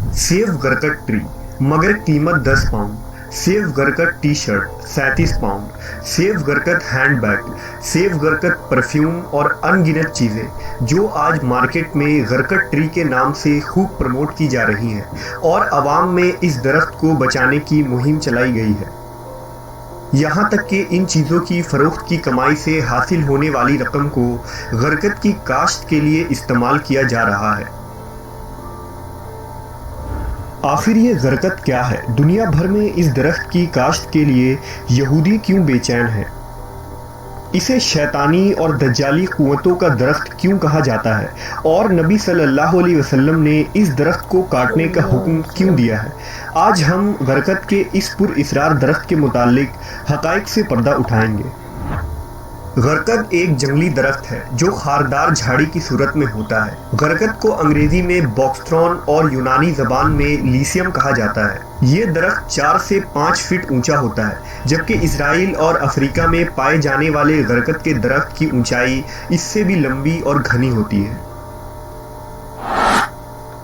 Save गरकट tree मगर कीमत 10 pound. Save गरकट टी शर्ट 37 पाउंड। सेव गरकट हैंड बैग, सेव गरकट परफ्यूम और अनगिनत चीज़ें जो आज मार्केट में गरकट ट्री के नाम से खूब प्रमोट की जा रही हैं और आवाम में इस दरख्त को बचाने की मुहिम चलाई गई है। यहाँ तक कि इन चीज़ों की फरोख्त की कमाई से हासिल होने वाली रकम को गरकत की काश्त के लिए इस्तेमाल किया जा रहा है। आखिर ये गरकत क्या है? दुनिया भर में इस दरख्त की काश्त के लिए यहूदी क्यों बेचैन हैं? इसे शैतानी और दज्जाली कुव्वतों का दरख्त क्यों कहा जाता है? और नबी सल्लल्लाहु अलैहि वसल्लम ने इस दरख्त को काटने का हुक्म क्यों दिया है? आज हम गरकत के इस पुरइसरार दरख्त के मुतालिक हक़ाइक़ से पर्दा उठाएंगे। गरकत एक जंगली दरख्त है जो खारदार झाड़ी की सूरत में होता है। गरकत को अंग्रेजी में बॉक्सथ्रॉन और यूनानी ज़बान में लीसियम कहा जाता है। ये दरख्त 4 से 5 फीट ऊंचा होता है, जबकि इजराइल और अफ्रीका में पाए जाने वाले गरकत के दरख्त की ऊंचाई इससे भी लंबी और घनी होती है।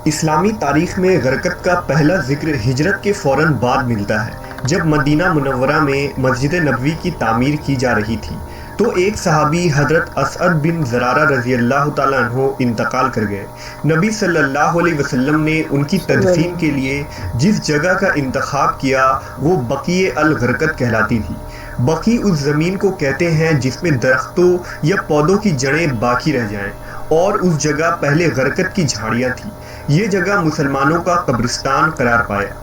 इस्लामी तारीख में गरकत का पहला जिक्र हिजरत के फ़ौरन बाद मिलता है, जब मदीना मुनव्वरा में मस्जिद नबवी की तामीर की जा रही थी तो एक सहाबी हज़रत असअद बिन ज़रारा रज़ी अल्लाह ताला अन्हु इंतकाल कर गए। नबी सल्लल्लाहु अलैहि वसल्लम ने उनकी तदफीन के लिए जिस जगह का इंतखाब किया वो बक़ीए अल गरकत कहलाती थी। बक़ी उस ज़मीन को कहते हैं जिसमें दरख्तों या पौधों की जड़ें बाकी रह जाएं, और उस जगह पहले गरकत की झाड़ियाँ थीं। ये जगह मुसलमानों का कब्रिस्तान करार पाया।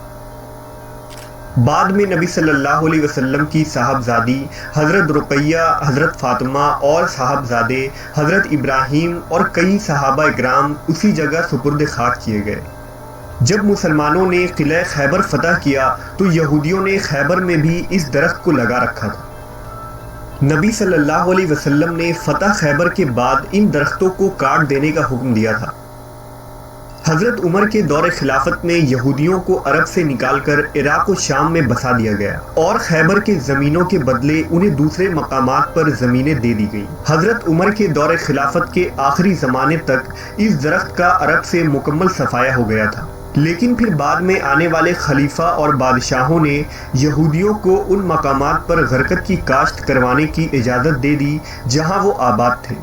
बाद में नबी सल्लल्लाहु अलैहि वसल्लम की साहबजादी हज़रत रुक़ैया, हज़रत फ़ातिमा और साहबजादे हज़रत इब्राहीम और कई सहाबा इकराम उसी जगह सुपुर्द खाक किए गए। जब मुसलमानों ने किला खैबर फतह किया तो यहूदियों ने खैबर में भी इस दरख्त को लगा रखा था। नबी सल्लल्लाहु अलैहि वसल्लम ने फतह खैबर के बाद इन दरख्तों को काट देने का हुक्म दिया था। हज़रत उमर के दौरे खिलाफत में यहूदियों को अरब से निकालकर इराक और शाम में बसा दिया गया और खैबर के ज़मीनों के बदले उन्हें दूसरे मकामात पर ज़मीनें दे दी गई। हज़रत उमर के दौरे खिलाफत के आखिरी ज़माने तक इस दरख्त का अरब से मुकम्मल सफाया हो गया था, लेकिन फिर बाद में आने वाले खलीफा और बादशाहों ने यहूदियों को उन मकामात पर गरकत की काश्त करवाने की इजाज़त दे दी जहाँ वो आबाद थे।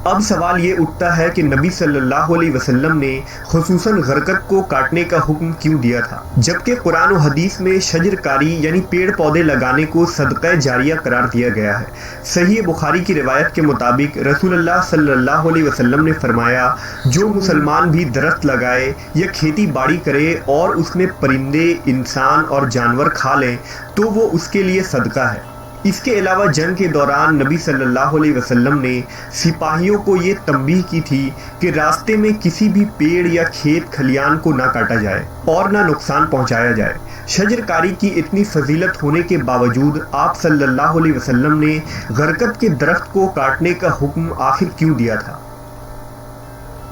अब सवाल ये उठता है कि नबी सल्लल्लाहु अलैहि वसल्लम ने खुसूसन गरकत को काटने का हुक्म क्यों दिया था, जबकि कुरान और हदीस में शजरकारी यानी पेड़ पौधे लगाने को सदक़ा जारिया करार दिया गया है। सही बुखारी की रिवायत के मुताबिक रसूलुल्लाह सल्लल्लाहु अलैहि वसल्लम ने फरमाया, जो मुसलमान भी दरख्त लगाए या खेती बाड़ी करे और उसमें परिंदे, इंसान और जानवर खा लें तो वो उसके लिए सदका है। इसके अलावा जंग के दौरान नबी सल्लल्लाहु अलैहि वसल्लम ने सिपाहियों को ये तंबीह की थी कि रास्ते में किसी भी पेड़ या खेत खलियान को ना काटा जाए और ना नुकसान पहुंचाया जाए। शजरकारी की इतनी फजीलत होने के बावजूद आप सल्लल्लाहु अलैहि वसल्लम ने गरकत के दरख्त को काटने का हुक्म आखिर क्यों दिया था?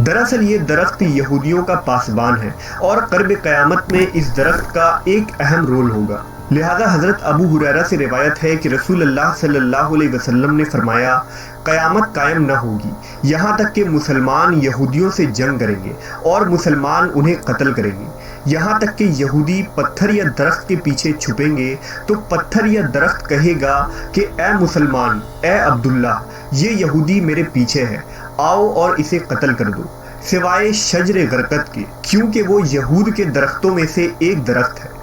दरअसल ये दरख्त यहूदियों का पासबान है और क़र्ब क़यामत में इस दरख्त का एक अहम रोल होगा। लिहाजा हज़रत अबू हुरैरा से रिवायत है कि रसूलुल्लाह सल्लल्लाहु अलैहि वसल्लम ने फरमाया, क़यामत कायम न होगी यहाँ तक कि मुसलमान यहूदियों से जंग करेंगे और मुसलमान उन्हें कत्ल करेंगे। यहाँ तक कि यहूदी पत्थर या दरख्त के पीछे छुपेंगे तो पत्थर या दरख्त कहेगा कि ए मुसलमान, ए अब्दुल्ला, ये यहूदी मेरे पीछे है, आओ और इसे कत्ल कर दो, सिवाय शजर गरकत के, क्योंकि वो यहूद के दरख्तों में से एक दरख्त है।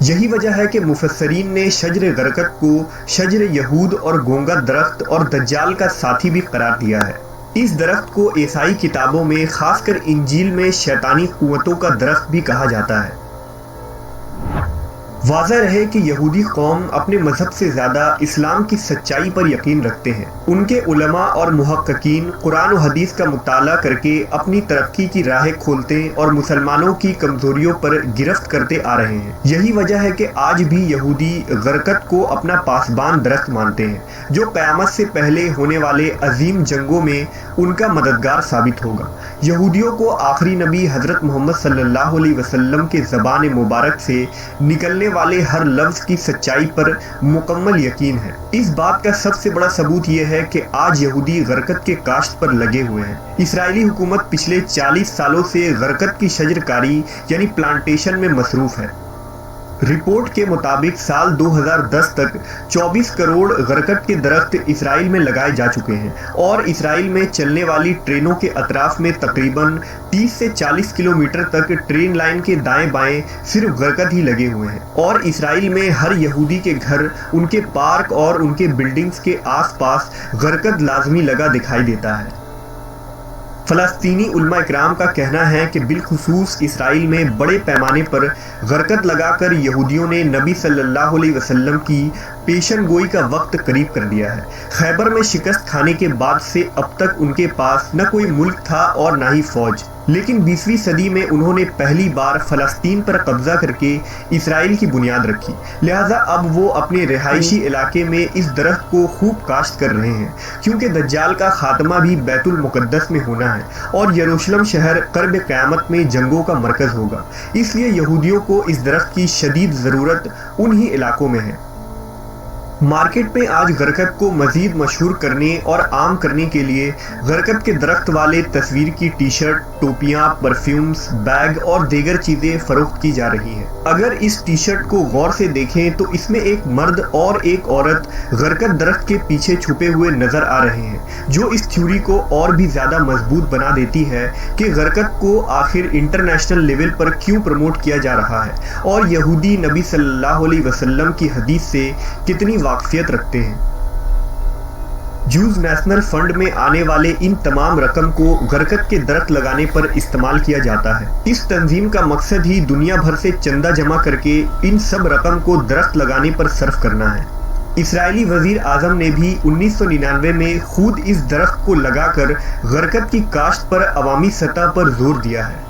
यही वजह है कि मुफस्सरीन ने शजर गरकत को शजर यहूद और गोंगा दरख्त और दज्जाल का साथी भी करार दिया है। इस दरख्त को ईसाई किताबों में खासकर इंजील में शैतानी कुव्वतों का दरख्त भी कहा जाता है। वाज़ह रहे कि यहूदी कौम अपने मजहब से ज़्यादा इस्लाम की सच्चाई पर यकीन रखते हैं। उनके उलमा और मुहक्किकीन कुरान और हदीस का मुताला करके अपनी तरक्की की राहें खोलते और मुसलमानों की कमज़ोरियों पर गिरफ्त करते आ रहे हैं। यही वजह है कि आज भी यहूदी गरकत को अपना पासबान दरख्त मानते हैं, जो क़यामत से पहले होने वाले अजीम जंगों में उनका मददगार साबित होगा। यहूदियों को आखिरी नबी हज़रत मोहम्मद सल्लल्लाहु अलैहि वसल्लम के ज़बान मुबारक से निकलने वाले हर लफ्ज़ की सच्चाई पर मुकम्मल यकीन है। इस बात का सबसे बड़ा सबूत यह ہے کہ آج یہودی غرقت کے کاشت پر لگے ہوئے ہیں۔ اسرائیلی حکومت پچھلے 40 سالوں سے غرقت کی شجرکاری یعنی پلانٹیشن میں مصروف ہے۔ رپورٹ کے مطابق سال 2010 تک 24 کروڑ غرقت کے درخت اسرائیل میں لگائے جا چکے ہیں، اور اسرائیل میں چلنے والی ٹرینوں کے اطراف میں تقریباً 30 سے 40 کلومیٹر تک ٹرین لائن کے دائیں بائیں صرف غرقت ہی لگے ہوئے ہیں، اور اسرائیل میں ہر یہودی کے گھر، ان کے پارک اور ان کے بلڈنگز کے آس پاس غرقت لازمی لگا دکھائی دیتا ہے۔ فلسطینی علماء اکرام کا کہنا ہے کہ بالخصوص اسرائیل میں بڑے پیمانے پر غرقت لگا کر یہودیوں نے نبی صلی اللہ علیہ وسلم کی پیشن گوئی کا وقت قریب کر دیا ہے۔ خیبر میں شکست کھانے کے بعد سے اب تک ان کے پاس نہ کوئی ملک تھا اور نہ ہی فوج، لیکن 20ویں صدی میں انہوں نے پہلی بار فلسطین پر قبضہ کر کے اسرائیل کی بنیاد رکھی، لہٰذا اب وہ اپنے رہائشی علاقے میں اس درخت کو خوب کاشت کر رہے ہیں، کیونکہ دجال کا خاتمہ بھی بیت المقدس میں ہونا ہے اور یروشلم شہر قرب قیامت میں جنگوں کا مرکز ہوگا، اس لیے یہودیوں کو اس درخت کی شدید ضرورت انہی علاقوں میں ہے۔ مارکیٹ میں آج غرقت کو مزید مشہور کرنے اور عام کرنے کے لیے غرقت کے درخت والے تصویر کی ٹی شرٹ، ٹوپیاں، پرفیومز، بیگ اور دیگر چیزیں فروخت کی جا رہی ہیں۔ اگر اس ٹی شرٹ کو غور سے دیکھیں تو اس میں ایک مرد اور ایک عورت غرقت درخت کے پیچھے چھپے ہوئے نظر آ رہے ہیں، جو اس تھیوری کو اور بھی زیادہ مضبوط بنا دیتی ہے کہ غرقت کو آخر انٹرنیشنل لیول پر کیوں پروموٹ کیا جا رہا ہے، اور یہودی نبی صلی اللہ علیہ وسلم کی حدیث سے کتنی واقفیت رکھتے ہیں۔ جوز نیشنل فنڈ میں آنے والے ان تمام رقم کو غرقت کے درخت لگانے پر استعمال کیا جاتا ہے۔ اس تنظیم کا مقصد ہی دنیا بھر سے چندہ جمع کر کے ان سب رقم کو درخت لگانے پر صرف کرنا ہے۔ اسرائیلی وزیر اعظم نے بھی 1999 میں خود اس درخت کو لگا کر غرقت کی کاشت پر عوامی سطح پر زور دیا ہے۔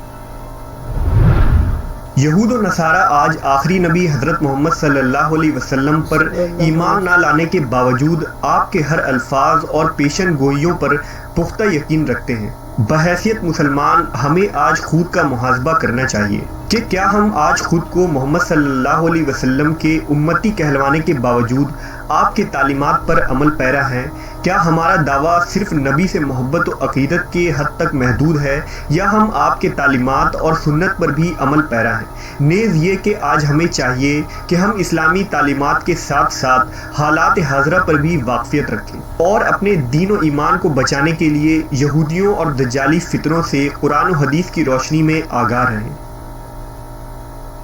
یہود و نصارہ آج آخری نبی حضرت محمد صلی اللہ علیہ وسلم پر ایمان نہ لانے کے باوجود آپ کے ہر الفاظ اور پیشن گوئیوں پر پختہ یقین رکھتے ہیں۔ بحیثیت مسلمان ہمیں آج خود کا محاسبہ کرنا چاہیے کہ کیا ہم آج خود کو محمد صلی اللہ علیہ وسلم کے امتی کہلوانے کے باوجود آپ کے تعلیمات پر عمل پیرا ہیں؟ کیا ہمارا دعویٰ صرف نبی سے محبت و عقیدت کے حد تک محدود ہے، یا ہم آپ کے تعلیمات اور سنت پر بھی عمل پیرا ہیں؟ نیز یہ کہ آج ہمیں چاہیے کہ ہم اسلامی تعلیمات کے ساتھ ساتھ حالات حاضرہ پر بھی واقفیت رکھیں اور اپنے دین و ایمان کو بچانے کے لیے یہودیوں اور دجالی فتنوں سے قرآن و حدیث کی روشنی میں آگاہ رہیں۔